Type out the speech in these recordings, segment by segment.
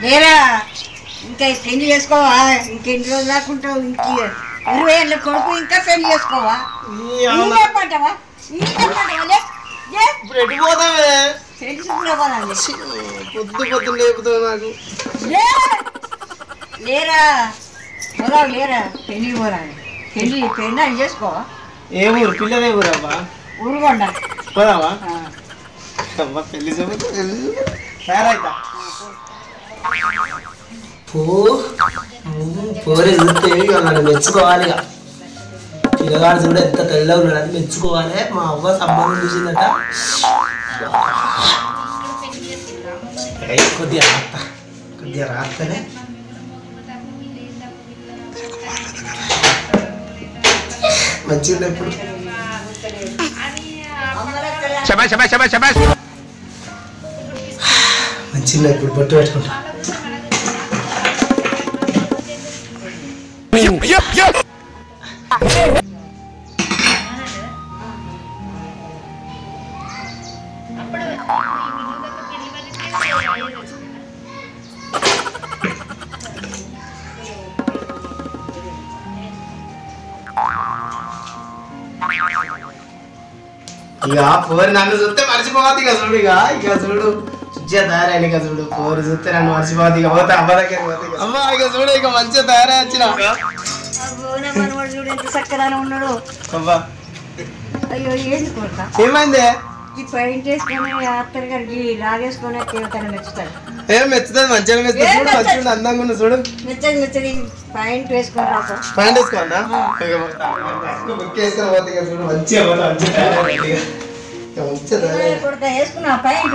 లేరా ఇంకా పెళ్లి చేసుకోవా? ఇంకెన్ని రోజులు దాకుంటావు? ఇంక 20 ఏళ్ళ కొడుకు ఇంకా పెళ్లి చేసుకోవా? ఇంకేమంటావా? లేరా పోదావు, లేరా పెళ్లికి పోరా. పెళ్లి పెళ్ళి చేసుకోవా? ఏ ఊరు పిల్లదే ఊరబ్బా? ఊరుకోండా పోదావా? పెళ్లి తయారైతా పోరే చూస్తే నన్ను మెచ్చుకోవాలి. ఇక పిల్లగాడు చూడ ఎంత తెల్లగా ఉన్నాడు, అది మెచ్చుకోవాలి. మా అవ్వ సంబంధం చూసిందట. కొద్దిగా రాత్తనే మంచిగా ఇప్పుడు మంచిగా ఇప్పుడు బొట్టు పెట్టుకుంటా. ఇక పోరి నన్ను చూస్తే మర్చిపోవద్దు. ఇక చూడు, ఇక చూడు మంచిగా తయారైన. ఇక చూడు పోరి చూస్తే నన్ను మర్చిపోవద్దు. ఇక పోతే అమ్మ దగ్గర పోతే అమ్మ ఇక చూడు ఇక మంచిగా తయారై వచ్చిన. చక్కదానే ఉన్నాడు. అబ్బా అయ్యో ఏంటి కొడతా? ఏమైంది? ఈ పెయింట్ వేసుకొని అత్తర్ గారికి లాగేసుకొని తను మెచ్చుతాడు. ఏం మెచ్చుతుంది? మంచిగా మెచ్చుతుంది. చూడు మంచిగా అందంగా ఉన్న చూడు. మెచ్చది మెచ్చది పాయింట్ వేసుకొని రాక పాయింట్ వేసుకోన్నా? బుక్ వేసుకొని పోతే ఇక చూడు మంచిగా పోతా. కొడతా వేసుకున్నా పాయింట్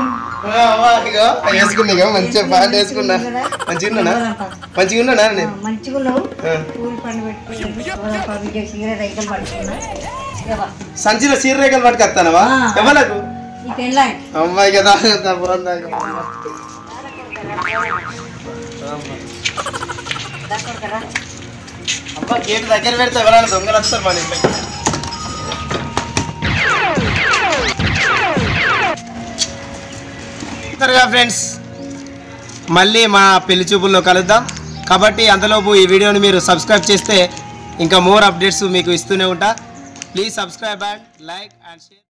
వేసుకున్నా. ఇక మంచిగా పాయింట్ వేసుకున్నా. మంచిగా ఉన్నానా? మంచిగా ఉన్నానా? నేను మంచిగా ఉన్నావు. పూలు పండు పెట్టుకుని సీర రైతులు పడుతున్నా. సంచిలో చీర రేఖలు పట్టుకొస్తానవా? ఎవరకు? ఈ పెళ్ళాయి అమ్మాయి కదా. అమ్మ గేట్ దగ్గర పెడితే ఎవరైనా దొంగలు వస్తారు మన ఇంట్లో. ఫ్రెండ్స్ మళ్ళీ మా పెళ్లి చూపుల్లో కలుద్దాం. కాబట్టి అంతలోపు ఈ వీడియోని మీరు సబ్స్క్రైబ్ చేస్తే ఇంకా మోర్ అప్డేట్స్ మీకు ఇస్తూనే ఉంటా. Please subscribe and like and share.